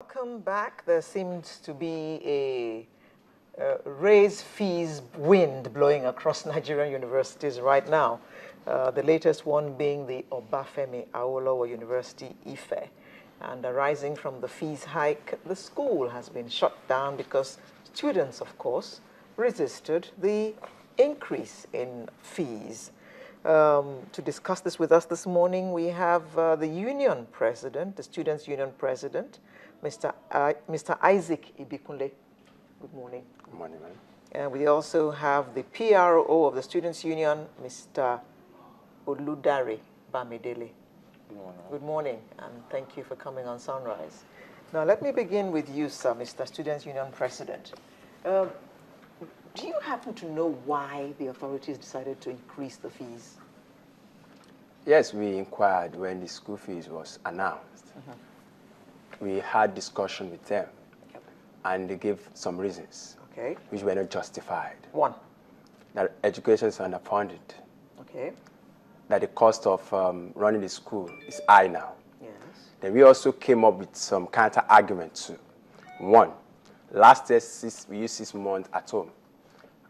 Welcome back. There seems to be a raise fees wind blowing across Nigerian universities right now. The latest one being the Obafemi Awolowo University Ife. And arising from the fees hike, the school has been shut down because students, of course, resisted the increase in fees. To discuss this with us this morning, we have the union president, the students' union president, Mr. Isaac Ibikunle. Good morning. Good morning, ma'am. And we also have the PRO of the students' union, Mr. Oludare Bamidele. Good morning. Good morning, and thank you for coming on Sunrise. Now, let me begin with you, sir, Mr. Students' Union President. Do you happen to know why the authorities decided to increase the fees? Yes, we inquired when the school fees was announced. We had discussion with them, and they gave some reasons, which were not justified. One. That education is underfunded. Okay. That the cost of running the school is high now. Yes. Then we also came up with some counter argument too. One, last year we used 6 months at home.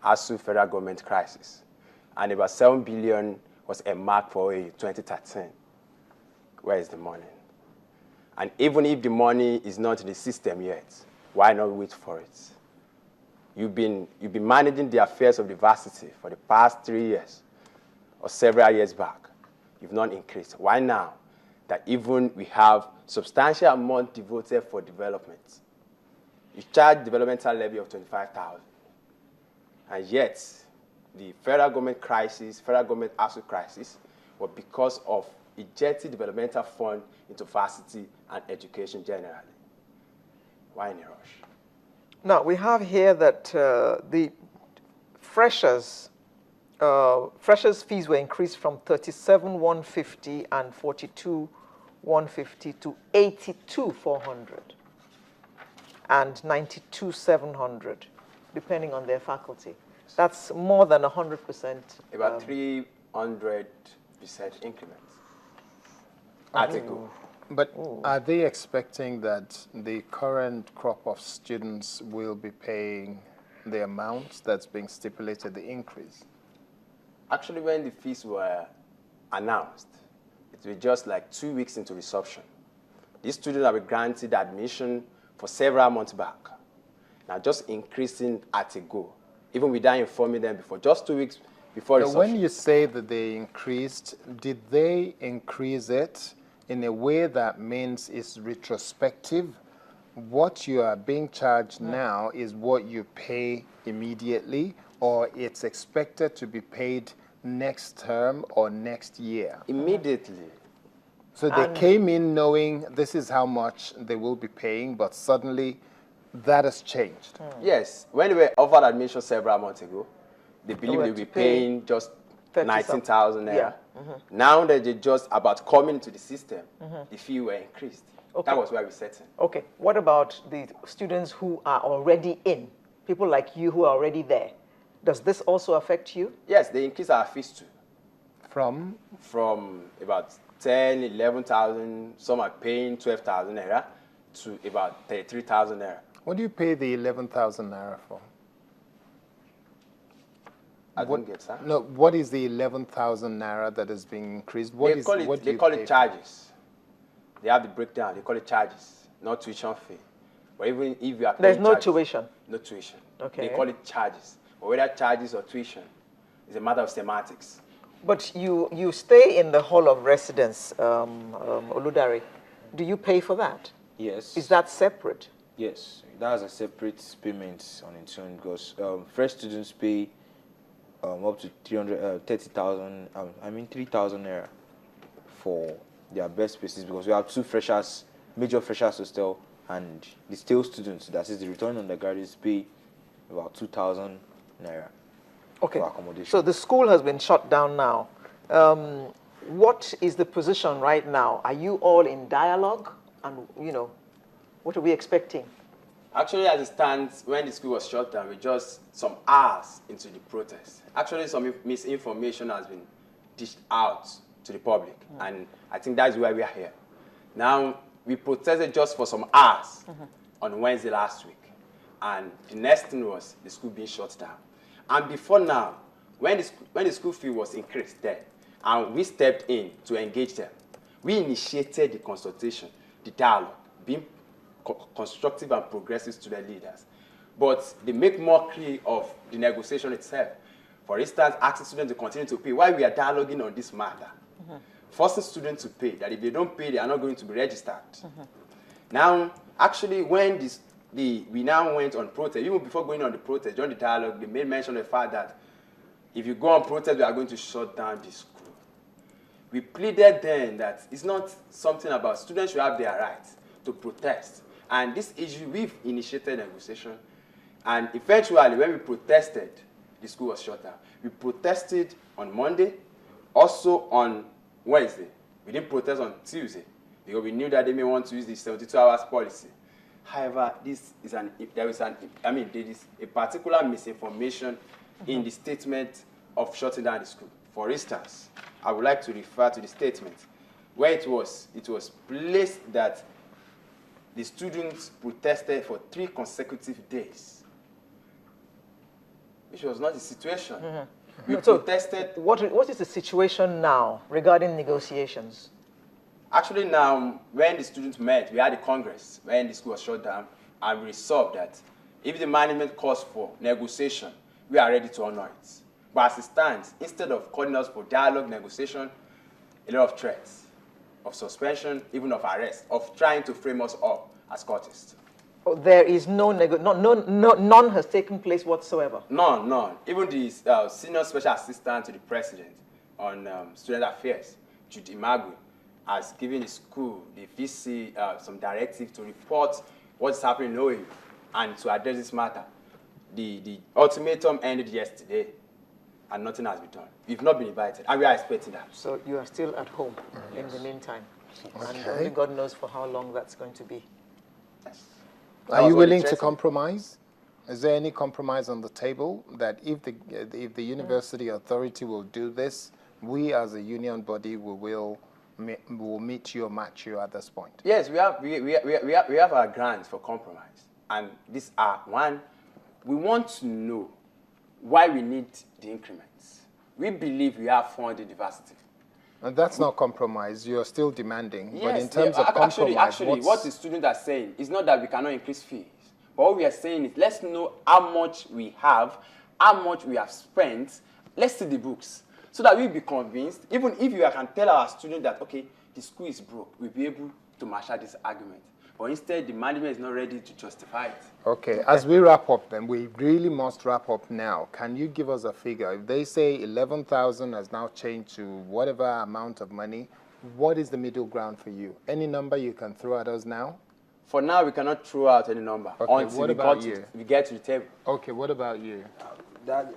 ASU federal government crisis, and about 7 billion was embarked for OAU 2013. Where is the money? And even if the money is not in the system yet, why not wait for it? You've been managing the affairs of the varsity for the past 3 years or several years back. You've not increased. Why now that even we have substantial amount devoted for development? You charge developmental levy of 25,000. And yet, the federal government crisis, federal government ASU crisis, was because of ejecting developmental fund into varsity and education generally. Why in a rush? Now, we have here that the freshers fees were increased from 37,150 and 42,150 to 82,400 and 92,700. Depending on their faculty. That's more than 100%. About 300% increment. Article. But are they expecting that the current crop of students will be paying the amount that's being stipulated, the increase? Actually, when the fees were announced, it was just like 2 weeks into resumption. These students have been granted admission for several months back. Now, just increasing at a go, even without informing them before, just 2 weeks before resumption. When you say that they increased, did they increase it in a way that means it's retrospective? What you are being charged now is what you pay immediately, or it's expected to be paid next term or next year? Immediately. So they came in knowing this is how much they will be paying, but suddenly that has changed. Yes. When they were offered admission several months ago, they believed they'd be paying just 19,000 naira. Yeah. Now that they're just about coming into the system, the fee were increased. That was why we set in. Okay. What about the students who are already in? People like you who are already there. Does this also affect you? Yes, they increased our fees too. From about 10, 11,000, some are paying 12,000 naira to about 33,000 naira. What do you pay the 11,000 naira for? I don't get that. No, what is the 11,000 naira that is being increased? They call it charges. They have the breakdown. They call it charges, not tuition fee. But even if you are paying There's no charges, tuition. No tuition. Okay. They call it charges. But whether charges or tuition is a matter of semantics. But you stay in the hall of residence, Oludare. Do you pay for that? Yes. Is that separate? Yes, that's a separate payment on its own because fresh students pay up to 3,000 naira for their best spaces because we have two freshers, major freshers hostel, and the stale students, that is the returning undergraduates, pay about 2,000 naira Okay. for accommodation. So the school has been shut down now. What is the position right now? Are you all in dialogue? And, what are we expecting? Actually, as it stands, when the school was shut down, we're just some hours into the protest. Actually, some misinformation has been dished out to the public, and I think that's why we are here. Now, we protested just for some hours on Wednesday last week. And the next thing was the school being shut down. And before now, when the school fee was increased then, and we stepped in to engage them, we initiated the consultation, the dialogue, being constructive and progressive student leaders. But they make mockery of the negotiation itself. For instance, asking students to continue to pay while we are dialoguing on this matter. Forcing students to pay, that if they don't pay, they are not going to be registered. Now, actually, when we now went on protest, even before going on the protest, during the dialogue, they made mention of the fact that if you go on protest, we are going to shut down the school. We pleaded then that it's not something about students should have their rights to protest. And this issue, we've initiated negotiation. And eventually, when we protested, the school was shut down. We protested on Monday, also on Wednesday. We didn't protest on Tuesday because we knew that they may want to use the 72 hours policy. However, there is a particular misinformation in the statement of shutting down the school. For instance, I would like to refer to the statement where it was placed that the students protested for 3 consecutive days, which was not the situation. We protested. What is the situation now regarding negotiations? Actually, now, when the students met, we had a congress when the school was shut down, and we resolved that if the management calls for negotiation, we are ready to honor it. But as it stands, instead of calling us for dialogue, negotiation, a lot of threats of suspension, even of arrest, of trying to frame us up as cultists. Oh, there is none has taken place whatsoever. None. Even the senior special assistant to the president on student affairs, Judy Magui, has given the school, the VC, some directive to report what's happening in OAU and to address this matter. The ultimatum ended yesterday, and nothing has been done. We've not been invited, and we are expecting that. So you are still at home in the meantime. Okay. And only God knows for how long that's going to be. Yes. Are you willing to compromise? Is there any compromise on the table that if the university authority will do this, we as a union body will meet you or match you at this point? Yes, we have our grants for compromise, and these are one. We want to know why we need the increments. We believe we have fund in diversity. And that's not compromise. You're still demanding. Yes, but in terms of compromise, actually, what the students are saying is not that we cannot increase fees. But what we are saying is let's know how much we have, how much we have spent. Let's see the books so that we'll be convinced. Even if you can tell our students that, okay, the school is broke, we'll be able to marshal this argument. But instead, the management is not ready to justify it. Okay, as we wrap up then, we really must wrap up now. Can you give us a figure? If they say 11,000 has now changed to whatever amount of money, what is the middle ground for you? Any number you can throw at us now? For now, we cannot throw out any number until we get to the table. Okay, what about you? That's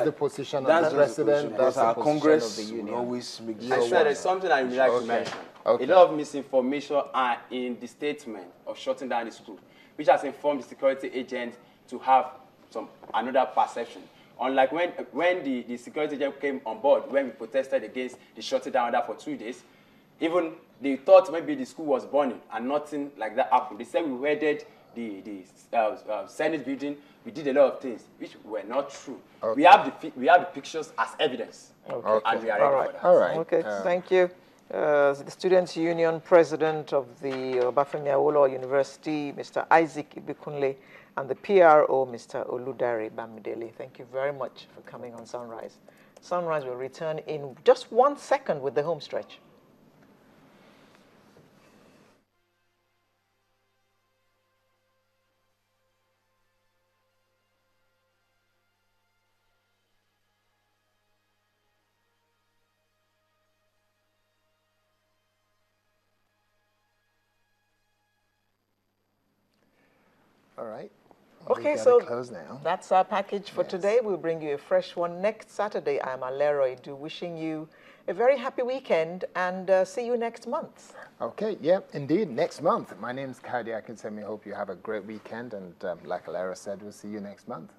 the position of the president. That's our the Congress position of the union. always make I said there's something I would like to mention. Okay. A lot of misinformation are in the statement of shutting down the school, which has informed the security agent to have another perception. Unlike when the security agent came on board, when we protested against the shutting down order for 2 days, even they thought maybe the school was burning and nothing like that happened. They said we raided the Senate building. We did a lot of things which were not true. Okay. We have the pictures as evidence, and we are ready for that. All right. Okay, thank you. The Students' Union President of the Obafemi Awolowo University, Mr. Isaac Ibikunle, and the PRO, Mr. Oludare Bamidele. Thank you very much for coming on Sunrise. Sunrise will return in just 1 second with the home stretch. All right. Okay, so close now. That's our package for today. We'll bring you a fresh one next Saturday. I'm Alero Edu, wishing you a very happy weekend and see you next month. Okay, yeah, indeed, next month. My name is Kadi Akinsemi. Hope you have a great weekend, and like Alero said, we'll see you next month.